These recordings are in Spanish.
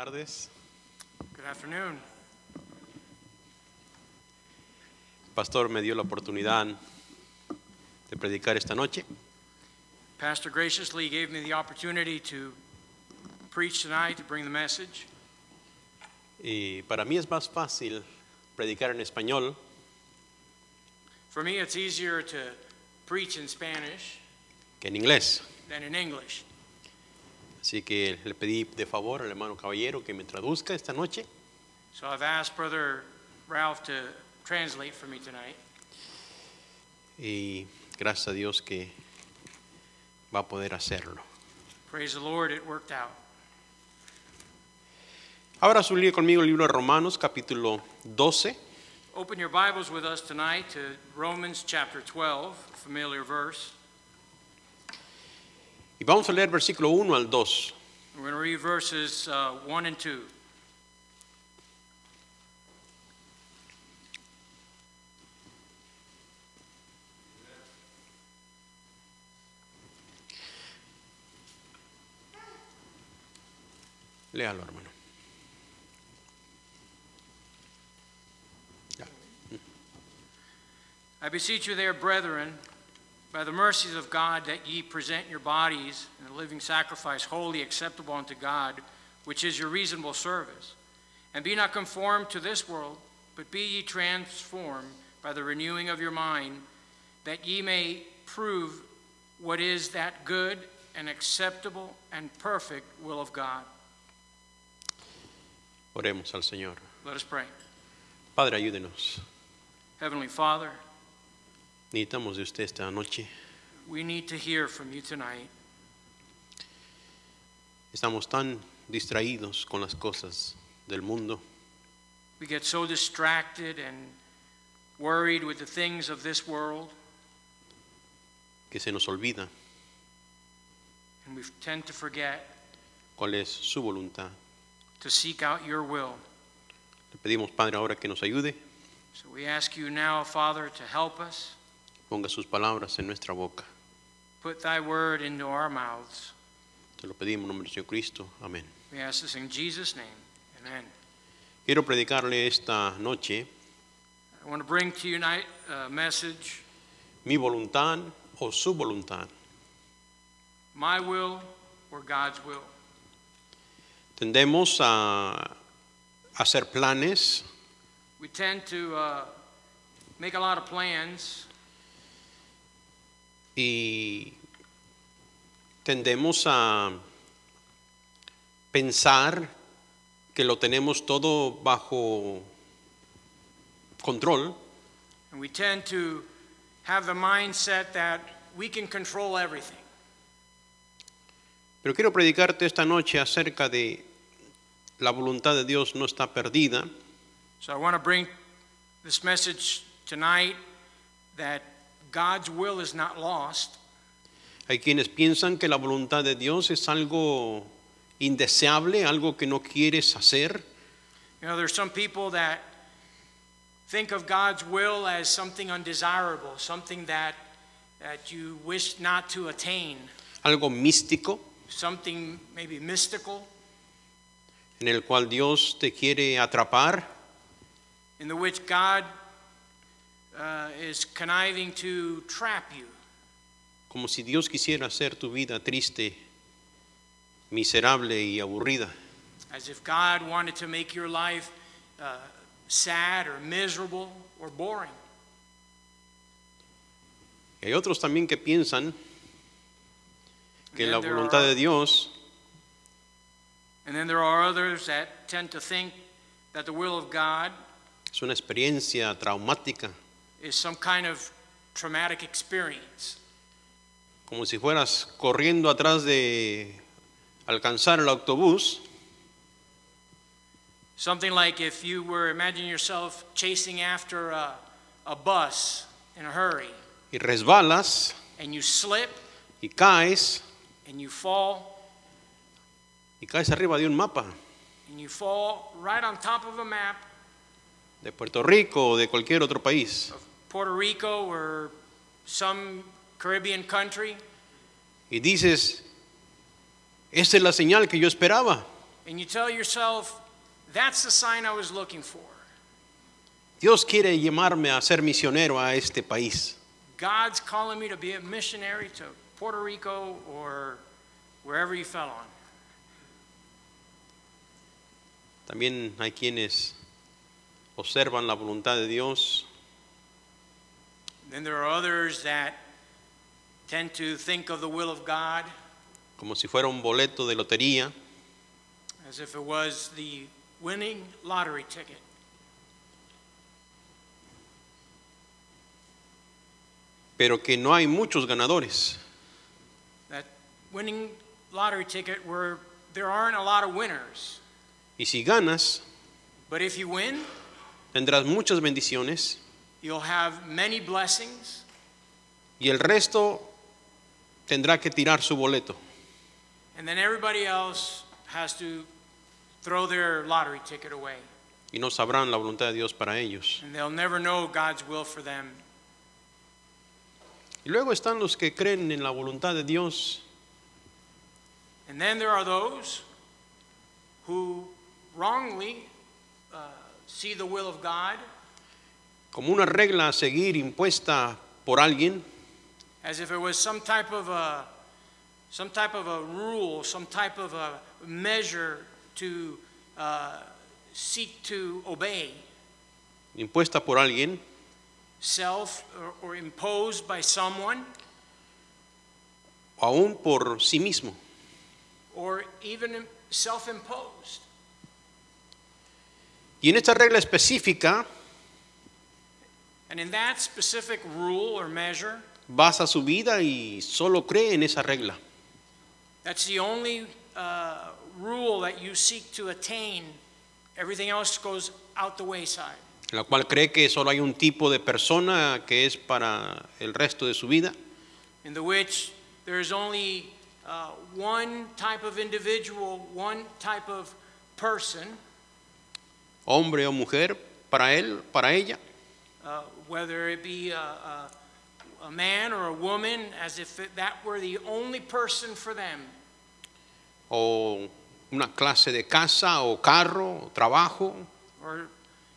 tardes. Good afternoon. El pastor me dio la oportunidad de predicar esta noche Pastor graciously gave me the opportunity to preach tonight, to bring the message. y para mí es más fácil predicar en español For me, it's easier to preach in Spanish que en inglés. than in English. Así que le pedí de favor al hermano caballero que me traduzca esta noche. So I've asked Brother Ralph to translate for me tonight. Y gracias a Dios que va a poder hacerlo. Praise the Lord, it worked out. Ahora subí conmigo el libro de Romanos, capítulo 12. Open your Bibles with us tonight to Romans chapter 12, familiar verse. Y vamos a leer versículo 1 al 2. We're going to read verses 1 and 2. Léalo, hermano. Ya. I beseech you, there, brethren, by the mercies of God, that ye present your bodies in a living sacrifice, wholly acceptable unto God, which is your reasonable service. And be not conformed to this world, but be ye transformed by the renewing of your mind, that ye may prove what is that good and acceptable and perfect will of God. Oremos al Señor. Let us pray. Padre, ayúdenos. Heavenly Father, Necesitamos de usted esta noche. we need to hear from you tonight. Estamos tan distraídos con las cosas del mundo We get so distracted and worried with the things of this world, que se nos olvida and we tend to forget cuál es su voluntad. to seek out your will. Le pedimos, Padre, ahora que nos ayude, So we ask you now, Father, to help us, ponga sus palabras en nuestra boca. put thy word into our mouths. Te lo pedimos en nombre del Señor Cristo. Amén. We ask this in Jesus' name. Amen. Quiero predicarle esta noche I want to bring to you tonight a message, mi voluntad o su voluntad. my will or God's will. Tendemos a hacer planes We tend to make a lot of plans, y tendemos a pensar que lo tenemos todo bajo control, and we tend to have the mindset that we can control everything. pero quiero predicarte esta noche acerca de la voluntad de Dios no está perdida, So I want to bring this message tonight that God's will is not lost. hay quienes piensan que la voluntad de Dios es algo indeseable, algo que no quieres hacer, You know, there's some people that think of God's will as something undesirable, something that you wish not to attain, algo místico something maybe mystical, en el cual Dios te quiere atrapar, in the which God is conniving to trap you. como si Dios quisiera hacer tu vida triste, miserable y aburrida. As if God wanted to make your life sad or miserable or boring. Y hay otros también que piensan que And la then there voluntad are- de Dios And then there are others that tend to think that the will of God es una experiencia traumática, is some kind of traumatic experience. como si fueras corriendo atrás de alcanzar el autobús Something like if you were, imagine yourself chasing after a bus in a hurry, y resbalas and you slip y caes and you fall arriba de un mapa right on top of a map de Puerto Rico o de cualquier otro país of Puerto Rico or some Caribbean country, y dices, esa es la señal que yo esperaba. and you tell yourself, that's the sign I was looking for. Dios quiere llamarme a ser misionero a este país. God's calling me to be a missionary to Puerto Rico or wherever you fell on. También hay quienes observan la voluntad de Dios Then there are others that tend to think of the will of God como si fuera un boleto de lotería, as if it was the winning lottery ticket. pero que no hay muchos ganadores. That winning lottery ticket where there aren't a lot of winners. Y si ganas, But if you win, tendrás muchas bendiciones you'll have many blessings, y el resto tendrá que tirar su boleto. and then everybody else has to throw their lottery ticket away. Y no sabrán la voluntad de Dios para ellos. And they'll never know God's will for them. Y luego están los que creen en la voluntad de Dios And then there are those who wrongly see the will of God como una regla a seguir impuesta por alguien, as if it was some type of a rule, some type of a measure to seek to obey, impuesta por alguien, self or imposed by someone, o aún por sí mismo. or even self-imposed. Y en esta regla específica And in that specific rule or measure, basa su vida y solo cree en esa regla. that's the only rule that you seek to attain. Everything else goes out the wayside. En la cual cree que solo hay un tipo de persona que es para el resto de su vida, In the which there is only one type of individual, one type of person, hombre o mujer, para él, para ella, whether it be a man or a woman, as if that were the only person for them, o una clase de casa o carro o trabajo, or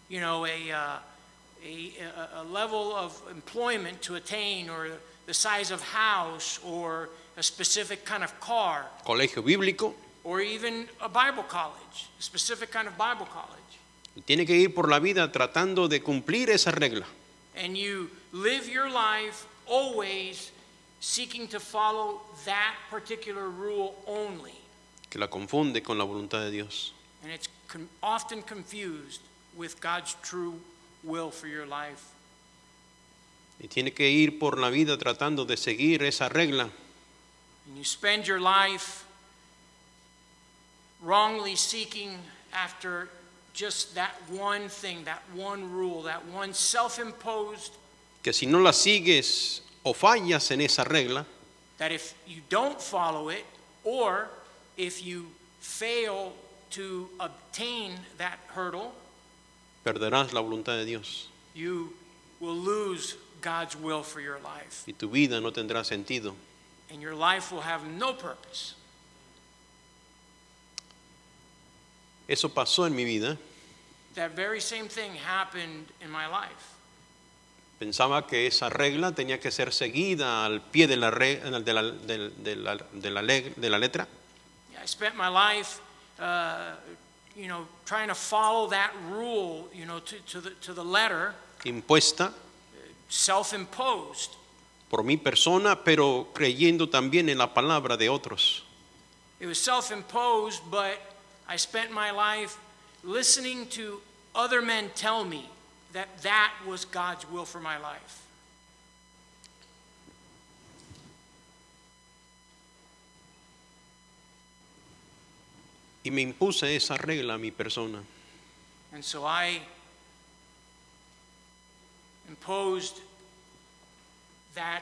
you know a level of employment to attain, or the size of house, or a specific kind of car, colegio bíblico. or even a Bible college, a specific kind of Bible college. Y tiene que ir por la vida tratando de cumplir esa regla. And you live your life always seeking to follow that particular rule only. Que la confunde con la voluntad de Dios. And it's often confused with God's true will for your life. Y tiene que ir por la vida tratando de seguir esa regla. And you spend your life wrongly seeking after just that one thing, that one rule, that one self-imposed, Que si no la sigues o fallas en esa regla, that if you don't follow it, or if you fail to obtain that hurdle, perderás la voluntad de Dios. you will lose God's will for your life. Y tu vida no tendrá sentido. And your life will have no purpose. Eso pasó en mi vida. That very same thing happened in my life. Pensaba que esa regla tenía que ser seguida al pie de la letra. I spent my life, trying to follow that rule, to the letter, Impuesta self-imposed. por mi persona, pero creyendo también en la palabra de otros. It was self-imposed, but I spent my life listening to other men tell me that that was God's will for my life. Y me impuse esa regla a mi persona. And so I imposed that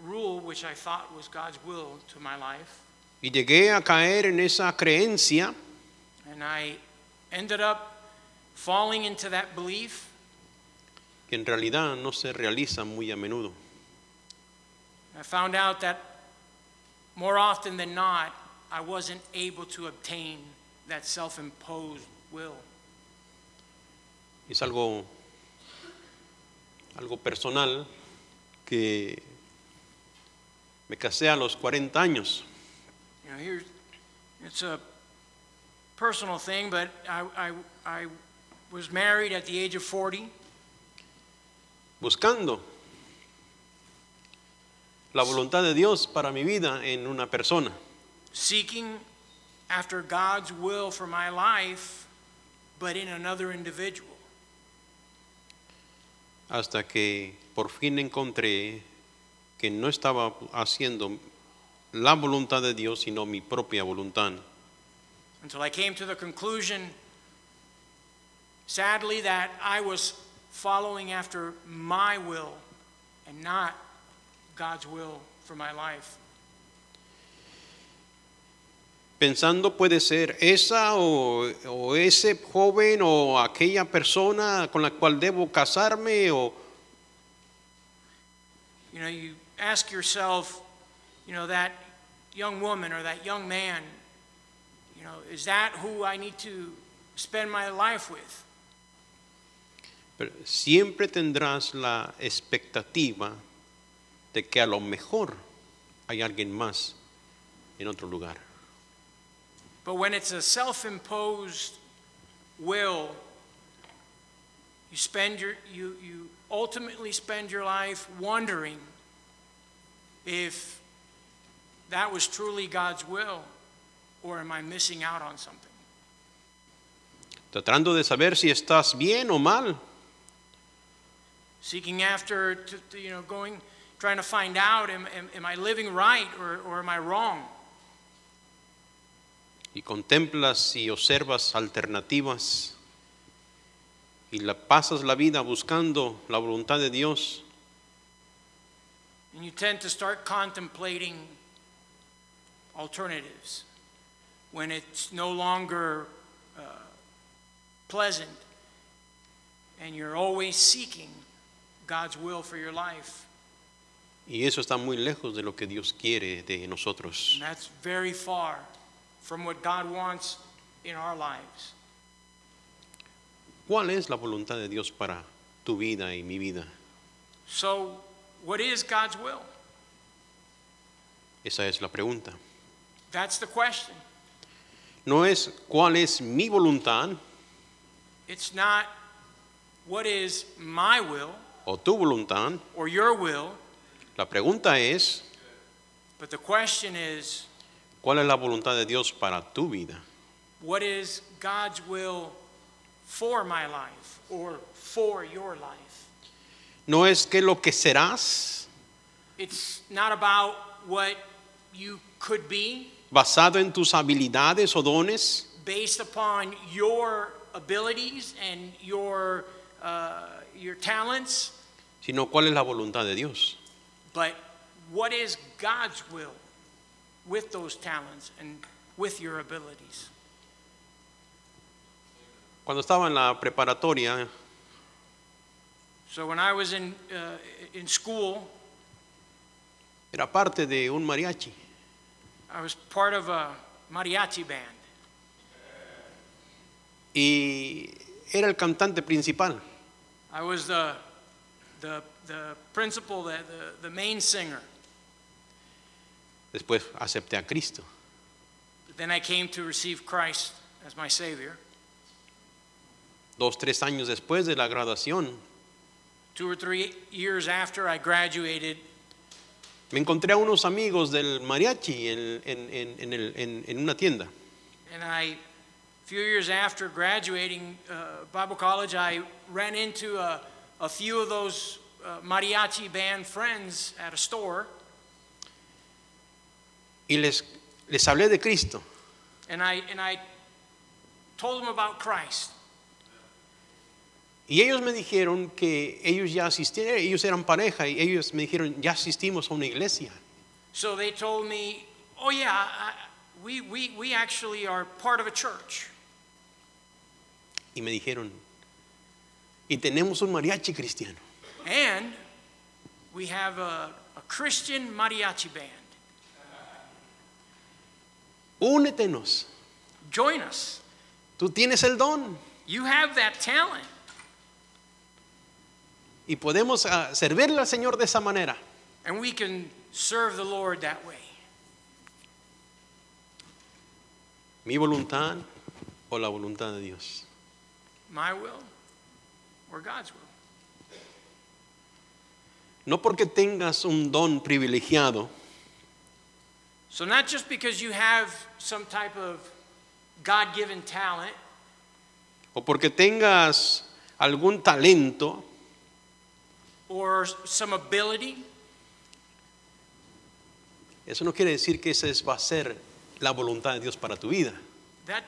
rule which I thought was God's will to my life. Y llegué a caer en esa creencia And I ended up falling into that belief que en realidad no se realiza muy a menudo. I found out that more often than not, I wasn't able to obtain that self-imposed will. Es algo personal que me casé a los 40 años. You know, here, it's a personal thing, but I was married at the age of 40. Buscando la voluntad de Dios para mi vida en una persona. Seeking after God's will for my life, but in another individual. Hasta que por fin encontré que no estaba haciendo la voluntad de Dios, sino mi propia voluntad. Until I came to the conclusion, sadly, that I was following after my will and not God's will for my life. Pensando puede ser esa o ese joven o aquella persona con la cual debo casarme o You know, you ask yourself, you know, that young woman or that young man, you know, is that who I need to spend my life with? pero siempre tendrás la expectativa de que a lo mejor hay alguien más en otro lugar. But when it's a self-imposed will, you ultimately spend your life wondering if that was truly God's will, or am I missing out on something? Tratando de saber si estás bien o mal. Seeking after, you know, trying to find out, am I living right or am I wrong? Y contemplas y observas alternativas y pasas la vida buscando la voluntad de Dios. And you tend to start contemplating alternatives when it's no longer pleasant and you're always seeking God's will for your life. Y eso está muy lejos de lo que Dios quiere de nosotros. And that's very far from what God wants in our lives. ¿Cuál es la voluntad de Dios para tu vida y mi vida? So, what is God's will? Esa es la pregunta. That's the question. No es cuál es mi voluntad It's not what is my will o tu voluntad. or your will, La pregunta es but the question is, ¿cuál es la voluntad de Dios para tu vida? what is God's will for my life or for your life? No es qué lo que serás It's not about what you could be basado en tus habilidades o dones, based upon your abilities and your talents, sino cuál es la voluntad de Dios. but what is God's will with those talents and with your abilities? Cuando estaba en la preparatoria, So when I was in school, era parte de un mariachi. I was part of a mariachi band. Y era el cantante principal. I was the principal, the main singer. Después acepté a Cristo. Then I came to receive Christ as my Savior. 2-3 años después de la graduación, 2 or 3 years after I graduated, me encontré a unos amigos del mariachi en una tienda. and a few years after graduating Bible college, I ran into a few of those mariachi band friends at a store, Y les hablé de Cristo. and I told them about Christ. Y ellos me dijeron que ellos ya asistían, ellos eran pareja, y ellos me dijeron, ya asistimos a una iglesia. So they told me, oh yeah, we actually are part of a church. Y me dijeron, y tenemos un mariachi cristiano. And we have a Christian mariachi band. Únetenos. Join us. Tú tienes el don You have that talent. y podemos servirle al Señor de esa manera. And we can serve the Lord that way. Mi voluntad o la voluntad de Dios. My will or God's will. No porque tengas un don privilegiado, So not just because you have some type of God-given talent, o porque tengas algún talento, or some ability, eso no quiere decir que esa va a ser la voluntad de Dios para tu vida. that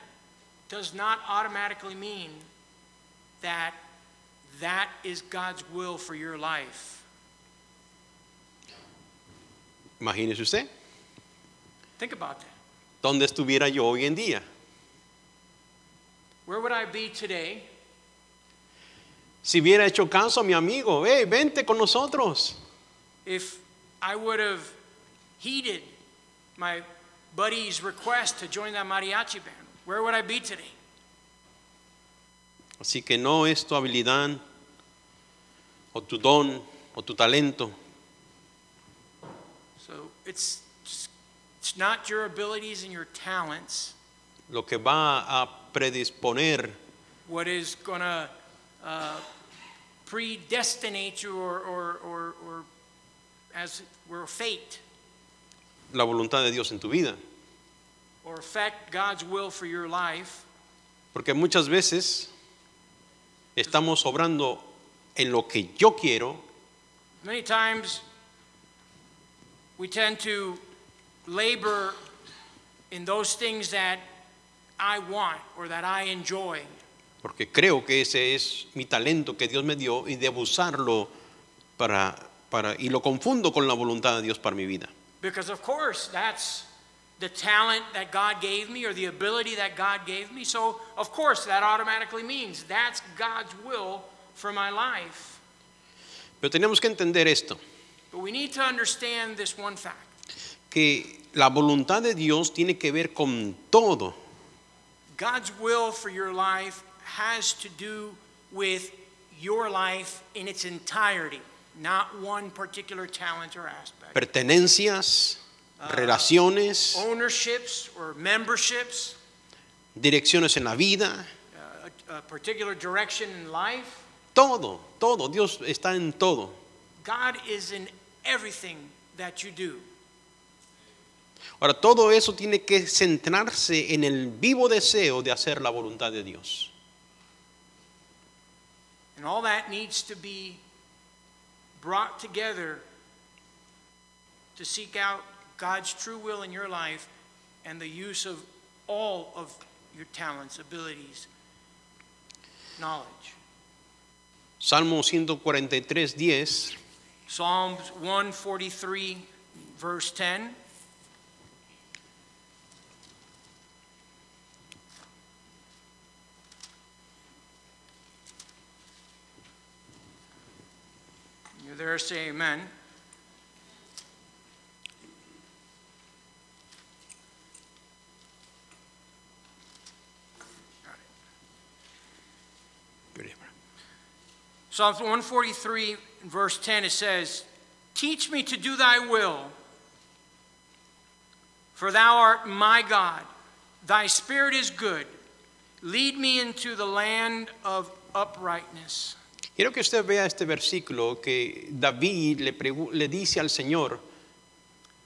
does not automatically mean that that is God's will for your life. Imagínese usted, Think about that. ¿dónde estuviera yo hoy en día? Where would I be today Si hubiera hecho caso a mi amigo, hey, vente con nosotros. if I would have heeded my buddy's request to join that mariachi band? Where would I be today? Así que no es tu habilidad o tu don o tu talento, So it's not your abilities and your talents lo que va a predisponer what is going to predestinate you or as it were fate la voluntad de Dios en tu vida. or affect God's will for your life. Porque muchas veces estamos obrando en lo que yo quiero Many times we tend to labor in those things that I want or that I enjoy. porque creo que ese es mi talento que Dios me dio y debo usarlo y lo confundo con la voluntad de Dios para mi vida. Because of course that's the talent that God gave me or the ability that God gave me. So of course that automatically means that's God's will for my life. Pero tenemos que entender esto, But we need to understand this one fact. que la voluntad de Dios tiene que ver con todo. God's will for your life has to do with your life in its entirety, not one particular talent or aspect. Pertenencias, relaciones, Ownerships or memberships, direcciones en la vida, a particular direction in life. todo. Dios está en todo. God is in everything that you do. Ahora, todo eso tiene que centrarse en el vivo deseo de hacer la voluntad de Dios. And all that needs to be brought together to seek out God's true will in your life and the use of all of your talents, abilities, knowledge. Salmo 143:10. Psalms 143, verse 10. You're there, say amen. Psalms 143, verse 10, it says, "Teach me to do thy will, for thou art my God. Thy spirit is good. Lead me into the land of uprightness." Quiero que usted vea este versículo que David le dice al Señor.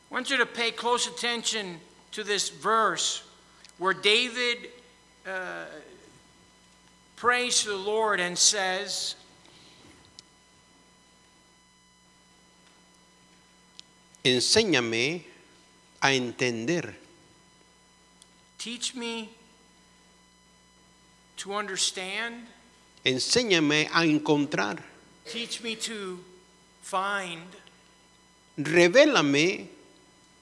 I want you to pay close attention to this verse where David prays to the Lord and says, Enséñame a entender. "Teach me to understand. Enséñame a encontrar. Teach me to find. Revélame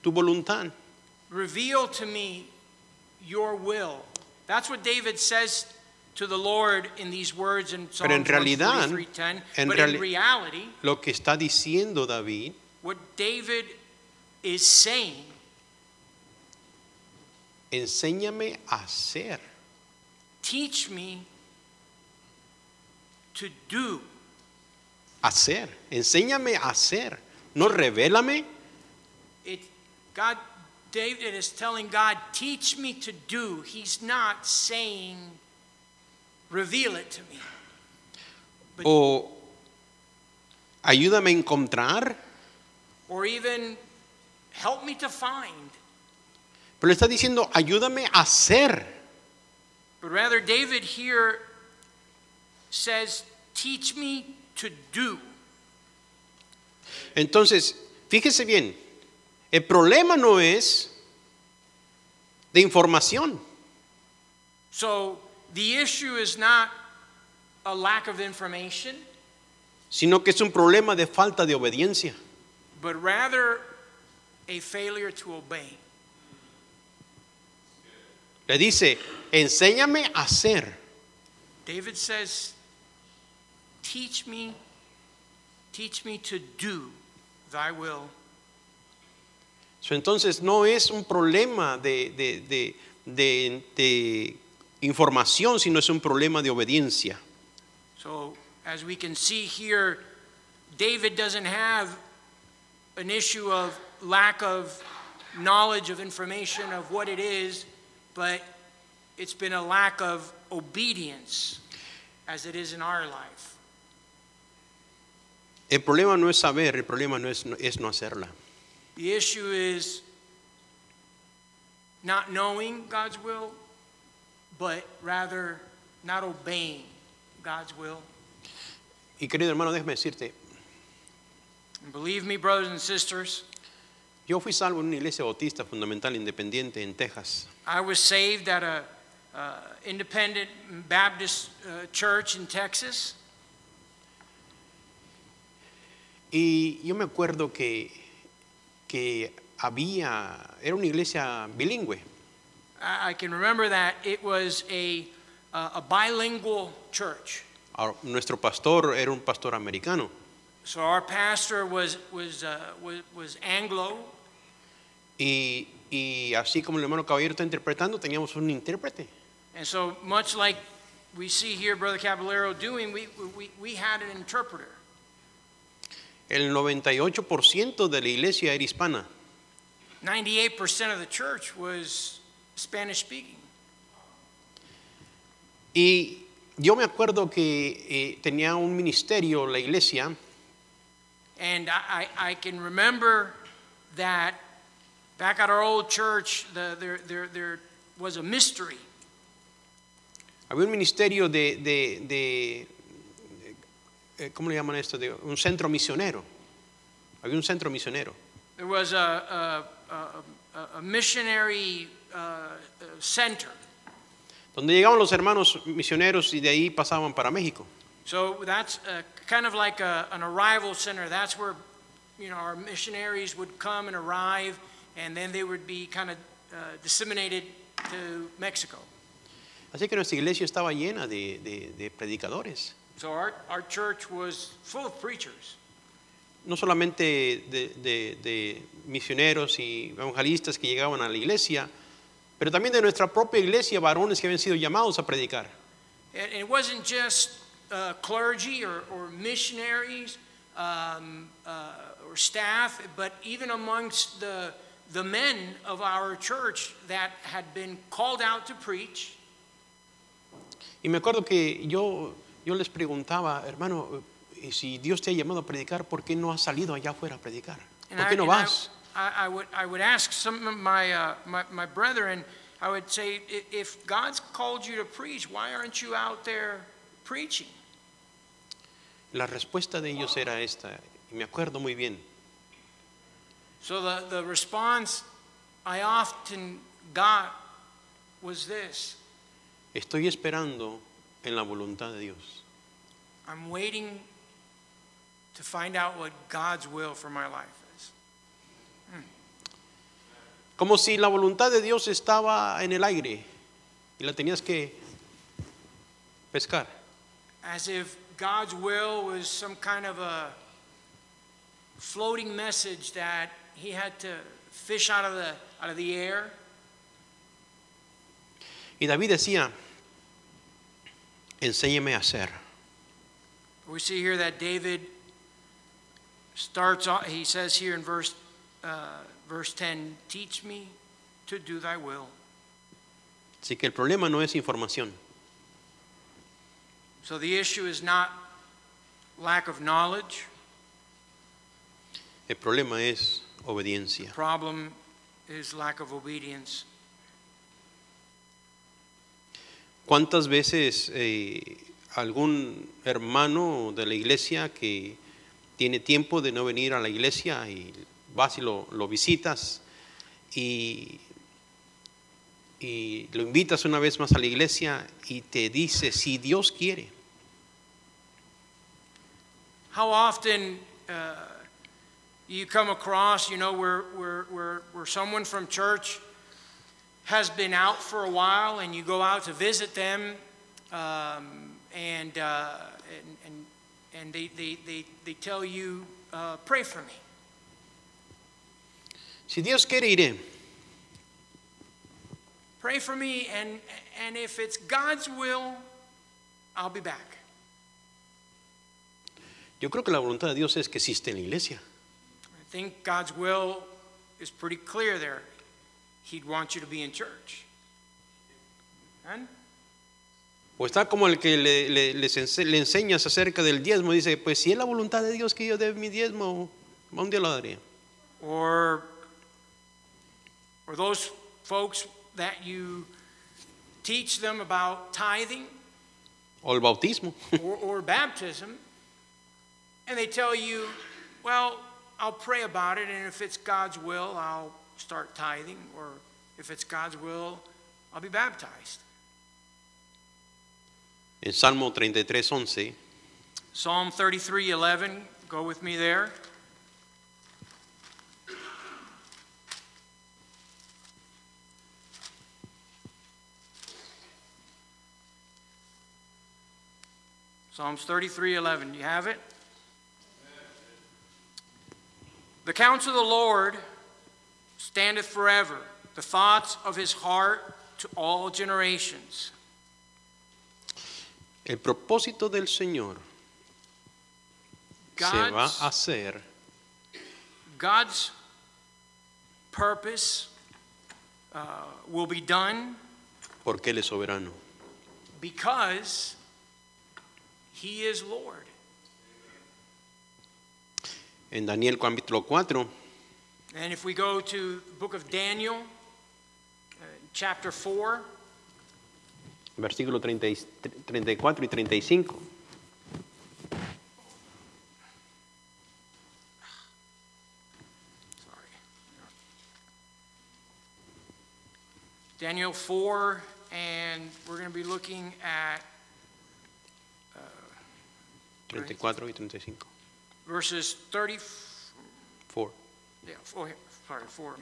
tu voluntad." Reveal to me your will." That's what David says to the Lord in these words in Psalm Pero en realidad, 143:10. But in reality, lo que está diciendo David what David is saying enséñame a hacer. Teach me to do. Hacer. Enséñame a hacer. No revélame. David is telling God, teach me to do. He's not saying, reveal it to me. O ayúdame a encontrar. Or even help me to find. Pero le está diciendo, ayúdame a hacer. But rather, David here says, teach me to do. Entonces, fíjese bien, el problema no es de información. So, the issue is not a lack of information, sino que es un problema de falta de obediencia. but rather a failure to obey. Le dice, enséñame a hacer. David says, teach me to do thy will. So, entonces no es un problema de información, sino es un problema de obediencia. So, as we can see here, David doesn't have an issue of lack of knowledge of information of what it is, but it's been a lack of obedience as it is in our life. El problema no es saber, el problema no es no hacerla. The issue is not knowing God's will, but rather not obeying God's will. Y querido hermano, déjame decirte, And believe me, brothers and sisters, yo fui salvo en una iglesia bautista fundamental independiente en Texas. I was saved at a independent Baptist church in Texas. Y yo me acuerdo que era una iglesia bilingüe. I can remember that it was a bilingual church. Nuestro pastor era un pastor americano. So our pastor was Anglo. Y así como el hermano Caballero está interpretando, teníamos un intérprete. And so much like we see here Brother Caballero doing, we had an interpreter. El 98% de la iglesia era hispana. 98% of the church was Spanish speaking. Y yo me acuerdo que tenía un ministerio la iglesia. And I can remember that back at our old church, there was a mystery. Había un ministerio ¿cómo le llaman esto? De un centro misionero. Había un centro misionero. There was a missionary center. Donde llegaban los hermanos misioneros y de ahí pasaban para México. So that's kind of like an arrival center. That's where, our missionaries would come and arrive, and then they would be kind of disseminated to Mexico. Así que nuestra iglesia estaba llena de predicadores. So our church was full of preachers. No solamente de misioneros y evangelistas que llegaban a la iglesia, pero también de nuestra propia iglesia, varones que habían sido llamados a predicar. And it wasn't just clergy or missionaries or staff, but even amongst the men of our church that had been called out to preach. Y me acuerdo que yo les preguntaba, hermano, si Dios te ha llamado a predicar, ¿por qué no has salido allá afuera a predicar? ¿Por qué no vas? I would ask some of my brethren, I would say, if God's called you to preach, why aren't you out there preaching? La respuesta de ellos era esta, y me acuerdo muy bien. So the response I often got was this: Estoy esperando en la voluntad de Dios. I'm waiting to find out what God's will for my life is. Como si la voluntad de Dios estaba en el aire y la tenías que pescar. As if God's will was some kind of a floating message that he had to fish out of the air. Y David decía, enséñame a hacer. We see here that David starts off, he says here in verse 10, teach me to do thy will. Así que el problema no es información. So the issue is not lack of knowledge. El problema es The obediencia. problem is lack of obedience. ¿Cuántas veces algún hermano de la iglesia que tiene tiempo de no venir a la iglesia y vas y lo visitas y lo invitas una vez más a la iglesia y te dice, si Dios quiere? How often you come across, where someone from church has been out for a while, and you go out to visit them, and they tell you, pray for me. Si Dios quiere, iré. Pray for me, and if it's God's will, I'll be back. Yo creo que la voluntad de Dios es que existe en la iglesia. I think God's will is pretty clear there. He'd want you to be in church. And O está como el que le enseñas acerca del diezmo. Dice, pues si es la voluntad de Dios que yo dé mi diezmo, un día lo daré. or those folks that you teach them about tithing O el bautismo. or baptism, and they tell you, well, I'll pray about it, and if it's God's will, I'll start tithing, or if it's God's will, I'll be baptized. En Salmo 33:11, Psalm 33:11, go with me there. Psalms 33:11, you have it? The counsel of the Lord standeth forever, the thoughts of his heart to all generations. el propósito del Señor se va a hacer God's purpose will be done porque Él es soberano. because he is Lord. En Daniel capítulo 4, And if we go to the book of Daniel, chapter 4, versículo 34 y 35. sorry. Daniel 4, and we're going to be looking at 34 y 35. verses 30. 4. Yeah, sorry, 4.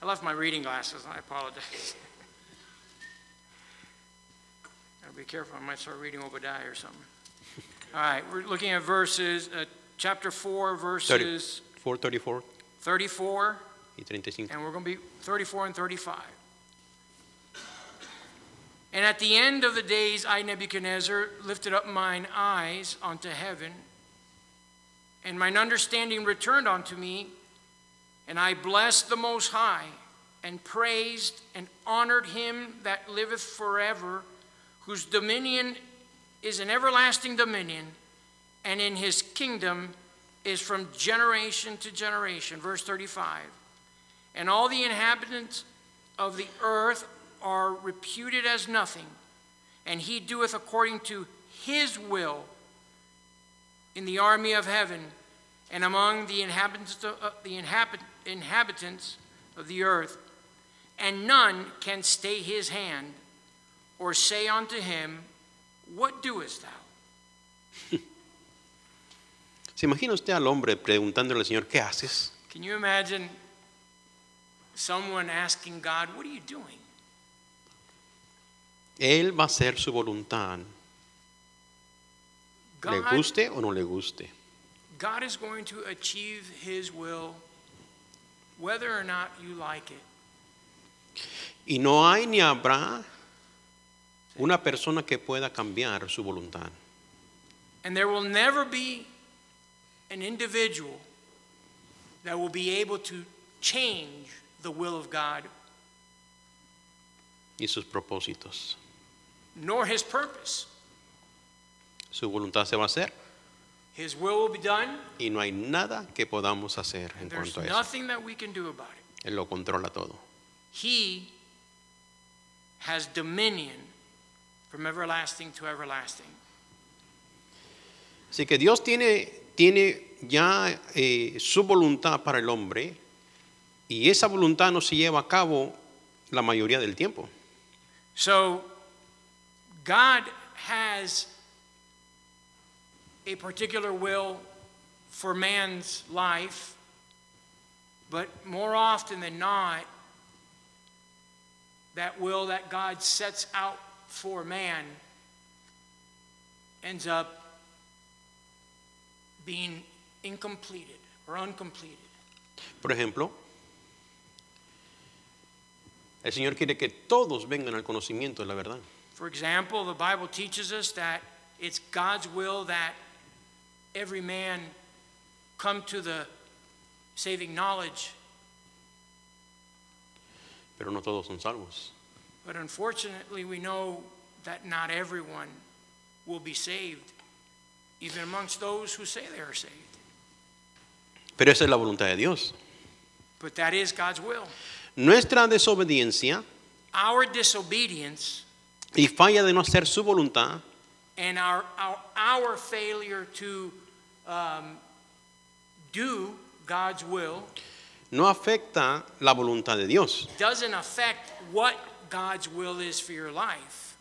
I left my reading glasses, I apologize. Gotta be careful, I might start reading Obadiah or something. All right, we're looking at chapter 4, verses 34 34, y 35. and we're going to be 34 and 35. And at the end of the days, I, Nebuchadnezzar, lifted up mine eyes unto heaven, and mine understanding returned unto me, and I blessed the Most High, and praised and honored him that liveth forever, whose dominion is an everlasting dominion, and in his kingdom is from generation to generation. Verse 35. And all the inhabitants of the earth are reputed as nothing, and he doeth according to his will in the army of heaven and among the inhabitants of the earth, and none can stay his hand or say unto him, what doest thou? ¿Se imagina usted al hombre preguntándole al Señor, ¿qué haces? Can you imagine someone asking God, what are you doing? Él va a hacer su voluntad, le God, guste o no le guste. God is going to achieve his will whether or not you like it. Y no hay ni habrá Una persona que pueda cambiar su voluntad. And there will never be an individual that will be able to change the will of God, Y sus propósitos. nor his purpose. Su voluntad se va a hacer His will will be done, y no hay nada que podamos hacer en and there's cuanto a eso. nothing that we can do about it. Él lo controla todo. He has dominion from everlasting to everlasting. Así que Dios tiene ya su voluntad para el hombre y esa voluntad no se lleva a cabo la mayoría del tiempo. So God has a particular will for man's life, but more often than not, that will that God sets out for man ends up being incompleted or uncompleted. Por ejemplo, el Señor quiere que todos vengan al conocimiento de la verdad. For example, the Bible teaches us that it's God's will that every man come to the saving knowledge, Pero no todos son salvos. but unfortunately we know that not everyone will be saved, even amongst those who say they are saved. Pero esa es la voluntad de Dios. But that is God's will. Nuestra desobediencia Our disobedience y falla de no hacer su voluntad and our failure to do God's will no afecta la voluntad de Dios. doesn't affect what God's will is for your life,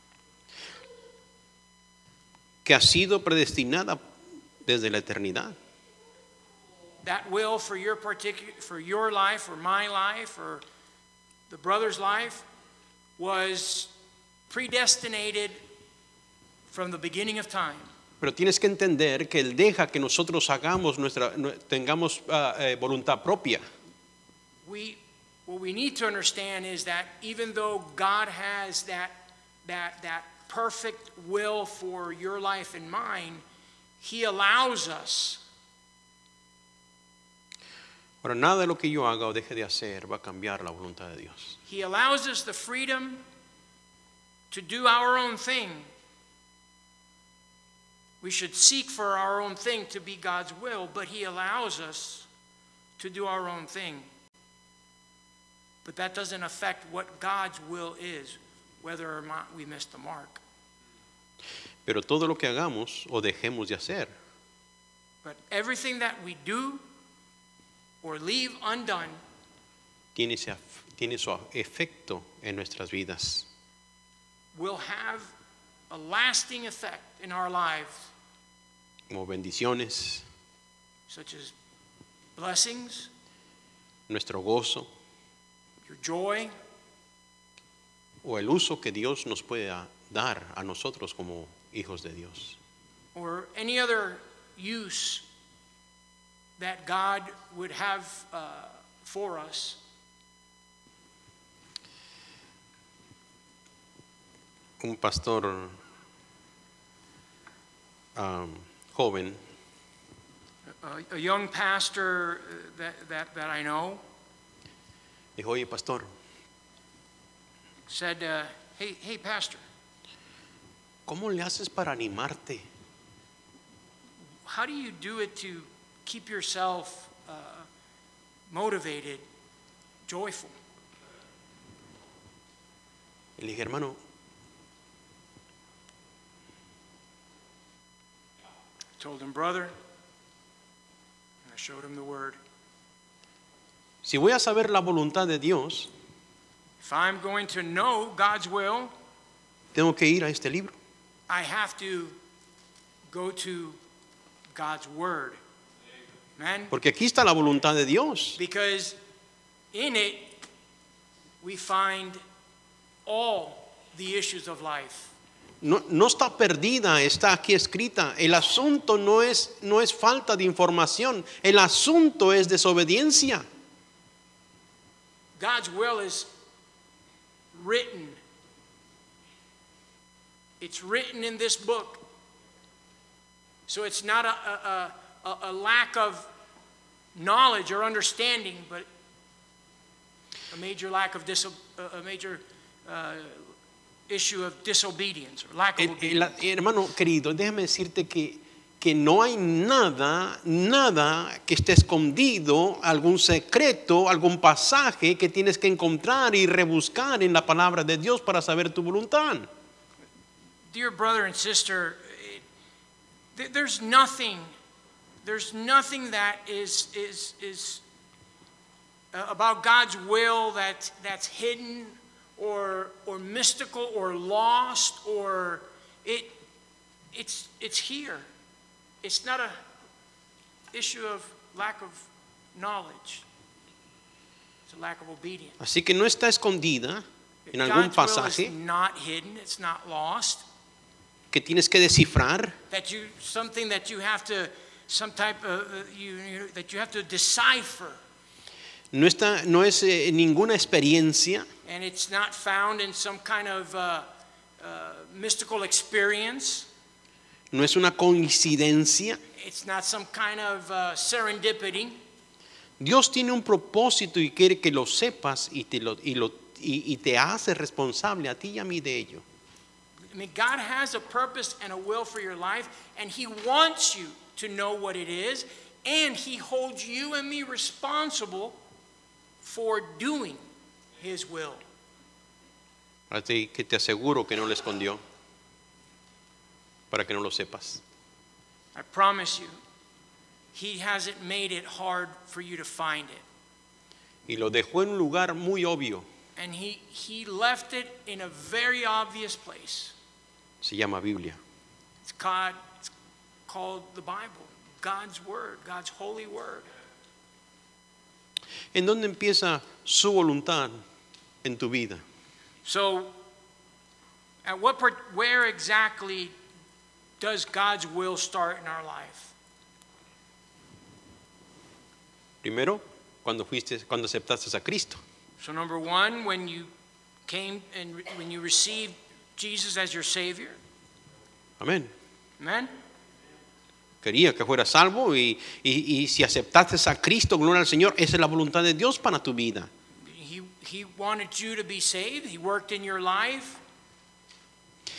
Que ha sido predestinada desde la eternidad. that will for your life or my life or the brother's life was predestinated from the beginning of time. Pero tienes que entender que Él deja que nosotros tengamos voluntad propia. What we need to understand is that even though God has that perfect will for your life and mine, He allows us. Ahora, nada de lo que yo haga o deje de hacer va a cambiar la voluntad de Dios. He allows us the freedom to do our own thing. We should seek for our own thing to be God's will, but He allows us to do our own thing. But that doesn't affect what God's will is, whether or not we miss the mark. Pero todo lo que hagamos o dejemos de hacer But everything that we do or leave undone tiene su efecto en nuestras vidas. will have a lasting effect in our lives, Como bendiciones, such as blessings, nuestro gozo your joy, o el uso que Dios nos pueda dar a nosotros como hijos de Dios. or any other use that God would have for us. Un pastor joven A young pastor that I know dijo, oye pastor, said, hey pastor, ¿cómo le haces para animarte? how do you do it to keep yourself motivated, joyful? Y le dije, hermano, I told him, brother, and I showed him the word. si voy a saber la voluntad de Dios, If I'm going to know God's will, tengo que ir a este libro. I have to go to God's word. Amen? Porque aquí está la voluntad de Dios. Because in it, we find all the issues of life. No está perdida, está aquí escrita. El asunto no es falta de información, el asunto es desobediencia. God's will is written It's written in this book. So it's not a lack of knowledge or understanding, but a major lack of issue of disobedience or lack of obedience. Hermano querido, déjame decirte que no hay nada que esté escondido, algún secreto, algún pasaje que tienes que encontrar y rebuscar en la palabra de Dios para saber tu voluntad. Dear brother and sister, there's nothing that is about God's will that's hidden or mystical or lost, or it's here. It's not a issue of lack of knowledge. It's a lack of obedience. Así que no está escondida en algún God's will is pasaje not hidden, it's not lost. que tienes que descifrar. Something that you have to, some type of, that you have to decipher. No es ninguna experiencia. And it's not found in some kind of mystical experience. No es una coincidencia. It's not some kind of serendipity. Dios tiene un propósito y quiere que lo sepas y te hace responsable a ti y a mí de ello. I mean, God has a purpose and a will for your life, and He wants you to know what it is, and He holds you and me responsible for doing His will. Así que te aseguro que no lo escondió, para que no lo sepas. I promise you, He hasn't made it hard for you to find it. Y lo dejó en un lugar muy obvio. And he left it in a very obvious place. Se llama Biblia. It's called the Bible, God's Word, God's holy Word. ¿En dónde empieza su voluntad en tu vida? So, where exactly does God's will start in our life? Primero, cuando aceptaste a Cristo. So number one, when you came and when you received Jesus as your Savior. Amén. Amen. Quería que fueras salvo y si aceptaste a Cristo, gloria al Señor, esa es la voluntad de Dios para tu vida. He wanted you to be saved. He worked in your life.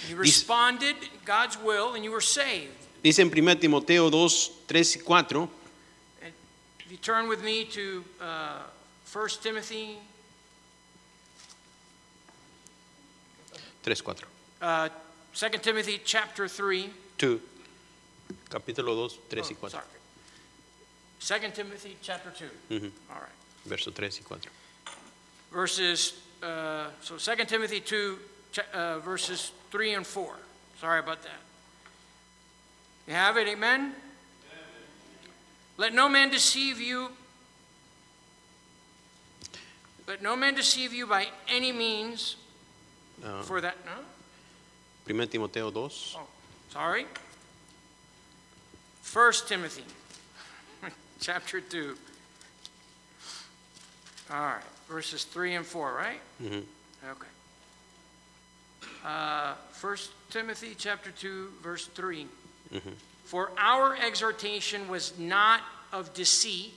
You responded God's will and you were saved. Dice en 1 Timoteo 2, 3 y 4. If you turn with me to 1 Timothy 3, 4. 2 Timothy chapter 3. 2. Capítulo 2, 3 y 4. Sorry. 2 Timothy chapter 2. All right. Verso 3 y 4. Verses, so 2 Timothy 2, verses 3 and 4. Sorry about that. You have it, amen? Let no man deceive you. Let no man deceive you by any means. For that, no? 1 Timoteo 2. Oh, sorry. 1 Timothy, chapter 2. All right, verses 3 and 4, right? Mm-hmm. Okay. 1 Timothy, chapter 2, verse 3. Mm-hmm. For our exhortation was not of deceit,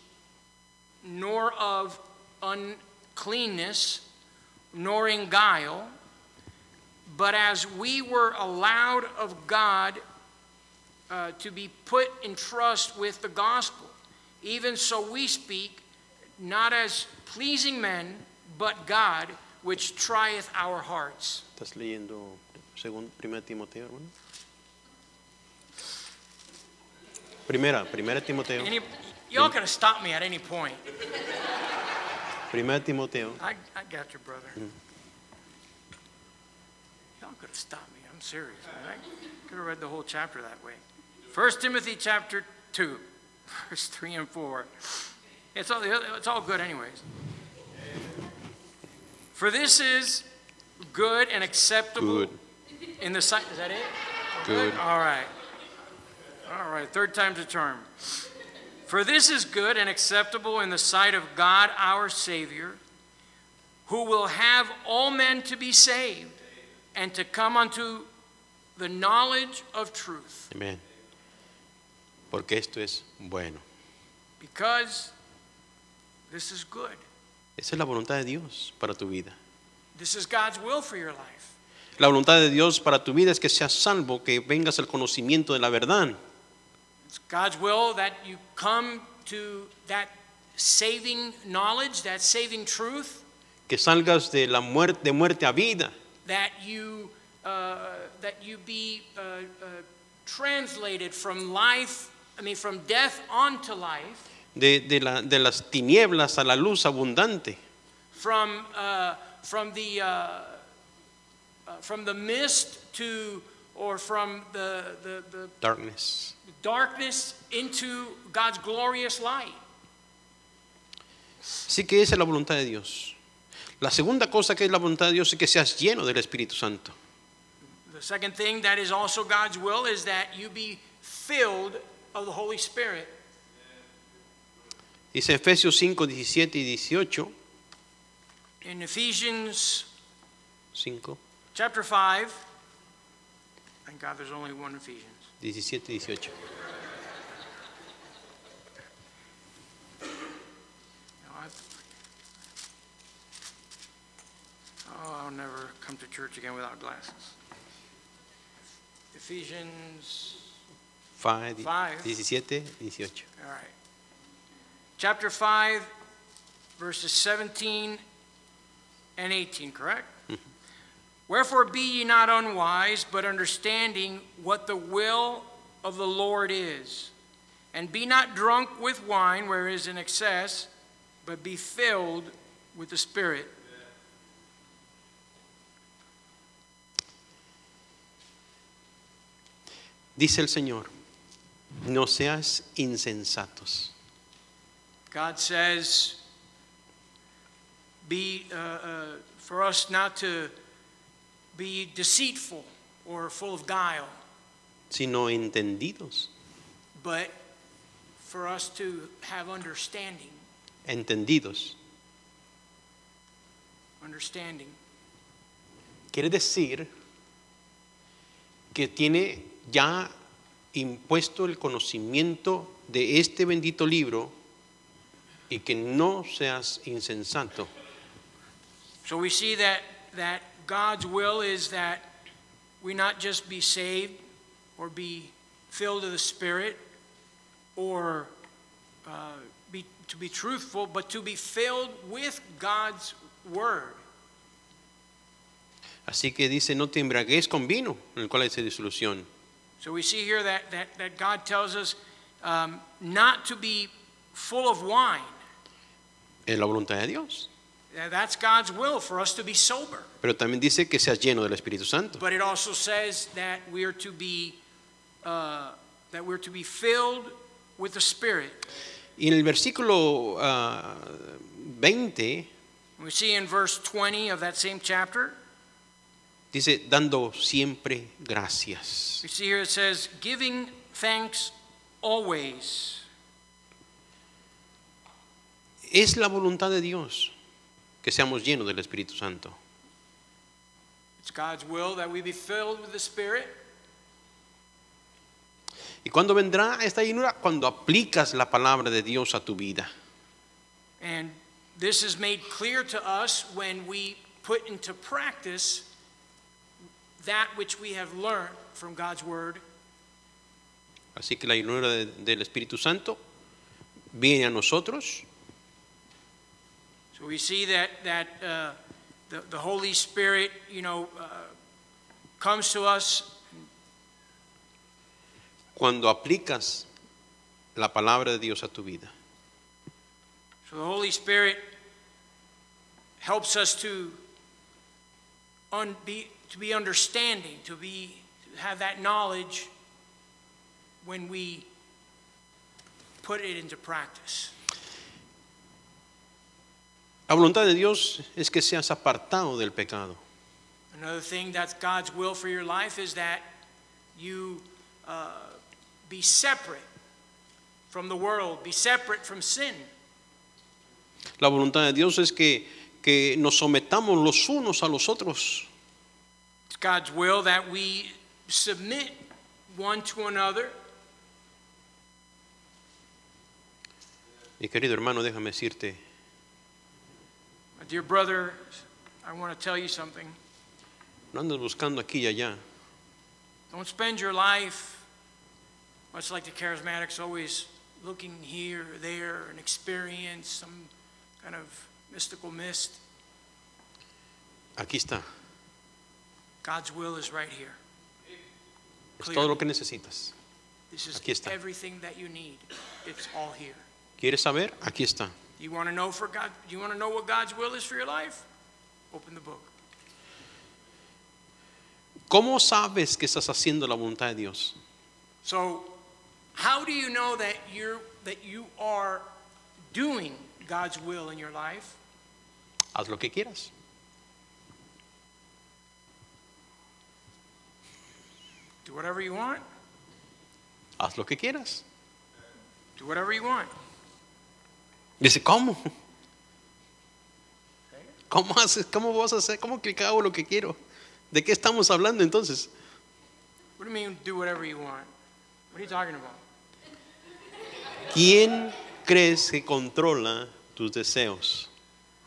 nor of uncleanness, nor in guile, but as we were allowed of God to be put in trust with the gospel, even so we speak, not as pleasing men, but God, which trieth our hearts. ¿Estás leyendo 1 Timoteo, hermano? Primera Timoteo. Y'all can stop me at any point. 1 Timoteo. I got you, brother. Y'all could have stopped me. I'm serious, man. I could have read the whole chapter that way. 1 Timothy chapter 2, verse 3 and 4. It's all good anyways. For this is good and acceptable in the sight. Is that it? Good. All right. All right, third time's a charm. For this is good and acceptable in the sight of God our Savior, who will have all men to be saved and to come unto the knowledge of truth. Amén. Porque esto es bueno. Because this is good. Esa es la voluntad de Dios para tu vida. This is God's will for your life. La voluntad de Dios para tu vida es que seas salvo, que vengas al conocimiento de la verdad. It's God's will that you come to that saving knowledge, that saving truth. Que salgas de la muerte, de muerte a vida. That you be translated from life, from death onto life. De las tinieblas a la luz abundante. From the mist to, or from the darkness into God's glorious light. Así que esa es la voluntad de Dios. La segunda cosa que es la voluntad de Dios es que seas lleno del Espíritu Santo. The second thing that is also God's will is that you be filled of the Holy Spirit. Dice Efesios 5, 17 y 18. In Ephesians 5. Chapter 5. Thank God there's only one Ephesians. 17 y 18. I'll never come to church again without glasses. Ephesians 5, 5. 17, 18. All right. Chapter 5, verses 17 and 18, correct? Wherefore be ye not unwise, but understanding what the will of the Lord is. And be not drunk with wine, where is an excess, but be filled with the Spirit. Dice el Señor, no seas insensatos. God says, for us not to be deceitful or full of guile, sino entendidos. but for us to have understanding. Entendidos. Understanding. Quiere decir que tiene ya impuesto el conocimiento de este bendito libro y que no seas insensato. So we see that God's will is that we not just be saved or be filled of the Spirit or to be truthful, but to be filled with God's Word. Así que dice, no te embriagues con vino, en el cual hay disolución. So we see here that God tells us not to be full of wine. Es la voluntad de Dios. That's God's will for us to be sober. Pero también dice que seas lleno del Espíritu Santo. But it also says that we are to be filled with the Spirit. Y en el versículo 20 we see in verse 20 of that same chapter, dice, dando siempre gracias. we see here it says, giving thanks always. Es la voluntad de Dios que seamos llenos del Espíritu Santo. It's God's will that we be filled with the Spirit. ¿Y cuándo vendrá esta llenura? Cuando aplicas la palabra de Dios a tu vida. And this is made clear to us when we put into practice that which we have learned from God's Word. Así que la llenura del Espíritu Santo viene a nosotros. So we see that the Holy Spirit, comes to us Cuando aplicas la palabra de Dios a tu vida. So the Holy Spirit helps us to be understanding, to have that knowledge when we put it into practice. La voluntad de Dios es que seas apartado del pecado. Another thing that's God's will for your life is that you be separate from the world, be separate from sin. La voluntad de Dios es que nos sometamos los unos a los otros. It's God's will that we submit one to another. Mi querido hermano, déjame decirte, My dear brother, I want to tell you something. no andes buscando aquí y allá. Don't spend your life, much like the charismatics, always looking here or there and experience some kind of mystical mist. Aquí está. God's will is right here. Es todo lo que necesitas. This is Aquí está. everything that you need. It's all here. ¿Quieres saber? Aquí está. You want to know for God? You want to know what God's will is for your life? Open the book. ¿Cómo sabes que estás haciendo la voluntad de Dios? So, how do you know that you are doing God's will in your life? Haz lo que quieras. Do whatever you want. Haz lo que quieras. Do whatever you want. Dice, ¿cómo? ¿Cómo haces? ¿Cómo vas a hacer? ¿Cómo que hago lo que quiero? ¿De qué estamos hablando entonces? What do you mean, do whatever you want? What are you talking about? ¿Quién crees que controla tus deseos?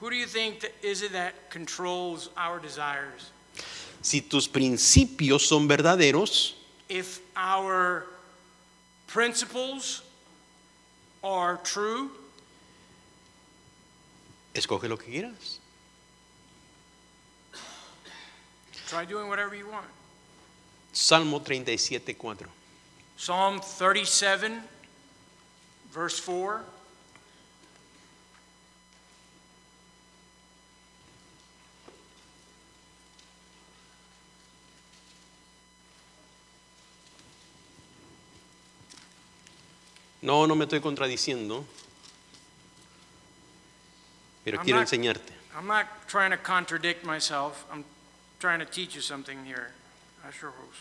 Who do you think is it that controls our desires? Si tus principios son verdaderos, If our principles are true, escoge lo que quieras. try doing whatever you want. Salmo 37:4. Psalm 37, verse 4. No me estoy contradiciendo, pero quiero enseñarte. I'm not trying to contradict myself. I'm trying to teach you something here. I sure hope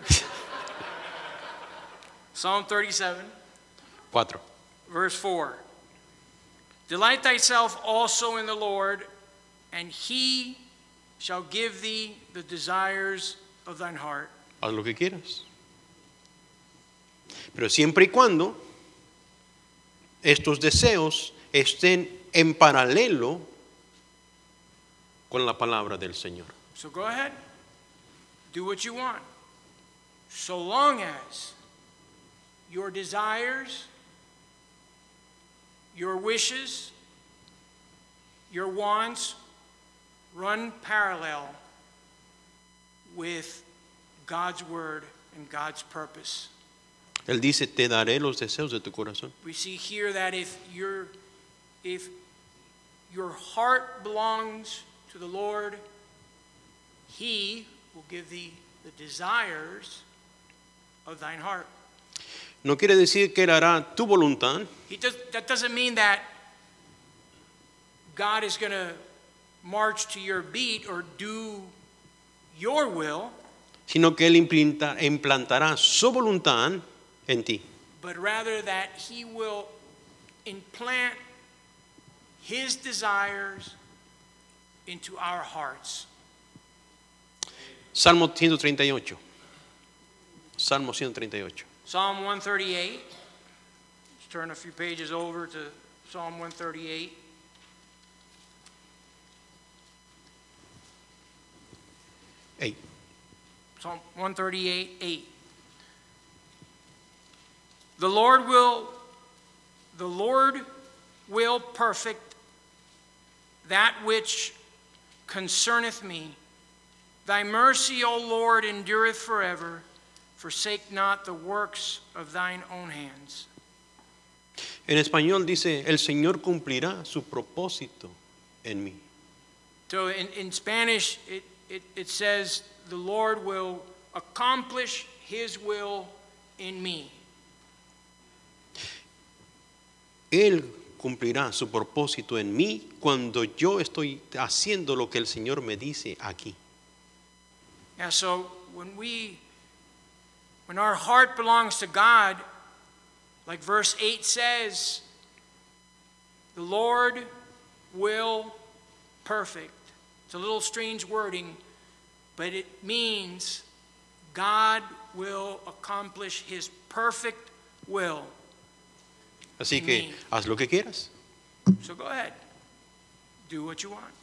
so. Psalm 37, 4. verse 4. Delight thyself also in the Lord, and he shall give thee the desires of thine heart. Haz lo que quieras. Pero siempre y cuando estos deseos estén en paralelo con la palabra del Señor. So go ahead. Do what you want. So long as your desires, your wishes, your wants run parallel with God's word and God's purpose. Él dice, te daré los deseos de tu corazón. We see here that if your heart belongs to the Lord, he will give thee the desires of thine heart. No quiere decir que Él hará tu voluntad, That doesn't mean that God is going to march to your beat or do your will, sino que Él implantará su voluntad en ti. but rather that he will implant his desires into our hearts. Salmo 138. Salmo 138. Psalm 138. Let's turn a few pages over to Psalm 138. Psalm 138, 8. The Lord will perfect that which concerneth me. Thy mercy, O Lord, endureth forever. Forsake not the works of thine own hands. En español dice, el Señor cumplirá su propósito en mí. So in Spanish, it says, the Lord will accomplish his will in me. Él cumplirá su propósito en mí cuando yo estoy haciendo lo que el Señor me dice aquí. Yeah, so when our heart belongs to God, like verse 8 says, the Lord will perfect. It's a little strange wording, but it means God will accomplish His perfect will. Así que haz lo que quieras, So go ahead. Do what you want.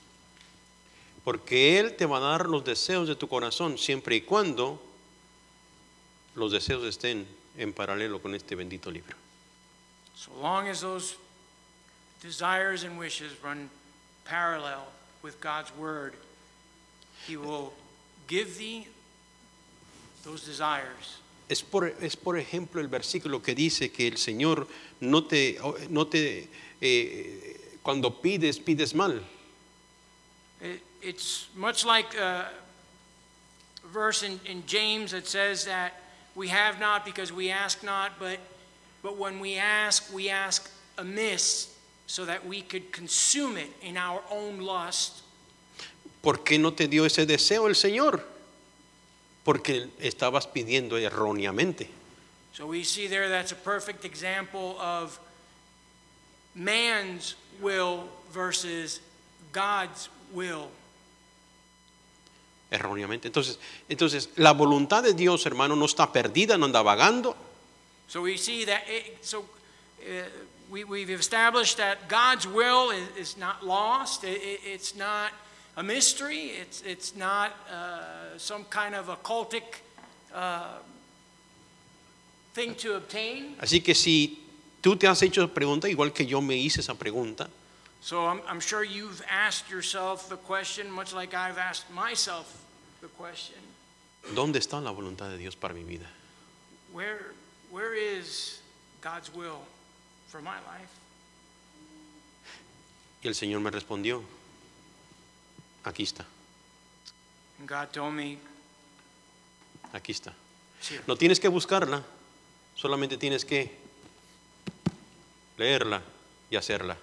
porque Él te va a dar los deseos de tu corazón siempre y cuando los deseos estén en paralelo con este bendito libro. So long as those desires and wishes run parallel with God's word, He will give thee those desires. Es por ejemplo el versículo que dice que el Señor cuando pides mal. It's much like a verse in James that says that we have not because we ask not, but when we ask amiss so that we could consume it in our own lust. ¿Por qué no te dio ese deseo el Señor? Porque estabas pidiendo erróneamente. So we see there that's a perfect example of man's will versus God's will. Erróneamente. Entonces, la voluntad de Dios, hermano, no está perdida, no anda vagando. So we see that, we've established that God's will is not lost. It's not a mystery. It's not some kind of occultic thing to obtain. Así que si tú te has hecho pregunta, igual que yo me hice esa pregunta, So I'm sure you've asked yourself the question, much like I've asked myself the question. ¿dónde está la voluntad de Dios para mi vida? Where is God's will for my life? Y el Señor me respondió, aquí está, And God told me, aquí está. it's here. No tienes que buscarla, solamente tienes que leerla y hacerla.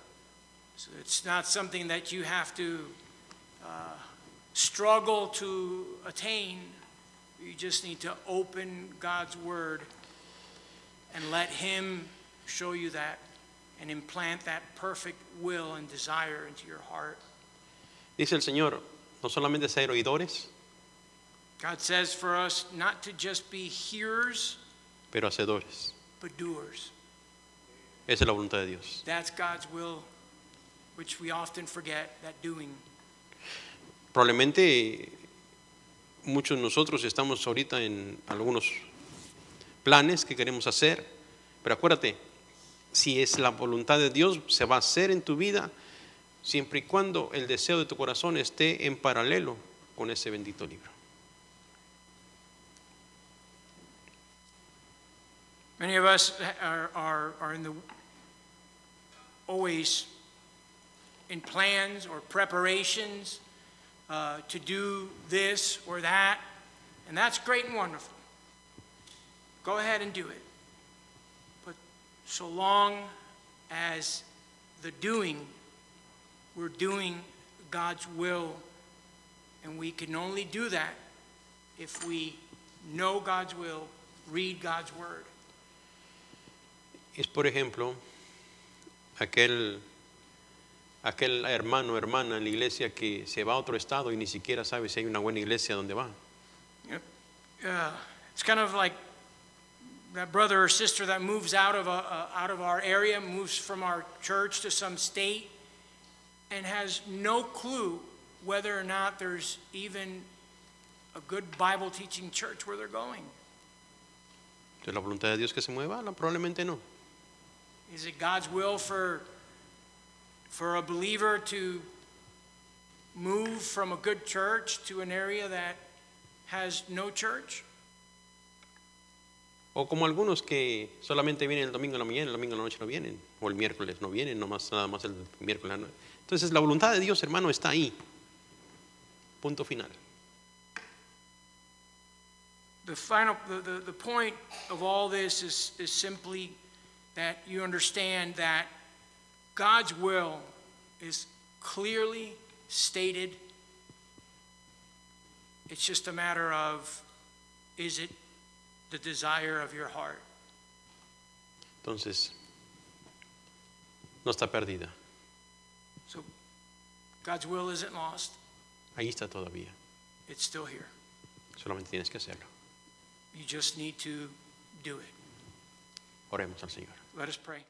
So it's not something that you have to struggle to attain. You just need to open God's word and let Him show you that and implant that perfect will and desire into your heart. Dice el Señor, no solamente ser oidores, God says for us not to just be hearers, pero hacedores. but doers. Esa es la voluntad de Dios. That's God's will, which we often forget, that doing. Probablemente muchos de nosotros estamos ahorita en algunos planes que queremos hacer, pero acuérdate, si es la voluntad de Dios, se va a hacer en tu vida siempre y cuando el deseo de tu corazón esté en paralelo con ese bendito libro. Many of us are in the always in plans or preparations to do this or that, and that's great and wonderful. Go ahead and do it. But so long as the doing, we're doing God's will, and we can only do that if we know God's will, read God's word. Es por ejemplo aquel hermano o hermana en la iglesia que se va a otro estado y ni siquiera sabe si hay una buena iglesia donde va. It's kind of like that brother or sister that moves out of our area, moves from our church to some state, and has no clue whether or not there's even a good Bible teaching church where they're going. ¿Es la voluntad de Dios que se mueva? Probablemente no. Is it God's will for a believer to move from a good church to an area that has no church? O como algunos que solamente vienen el domingo en la mañana, el domingo en la noche no vienen, o el miércoles no vienen, nada más el miércoles. Entonces la voluntad de Dios, hermano, está ahí. Punto final. The point of all this is simply that you understand that God's will is clearly stated. It's just a matter of, is it the desire of your heart? Entonces, no está perdida. So God's will isn't lost. Ahí está todavía. It's still here. Solamente tienes que hacerlo. You just need to do it. Oremos al Señor. Let us pray.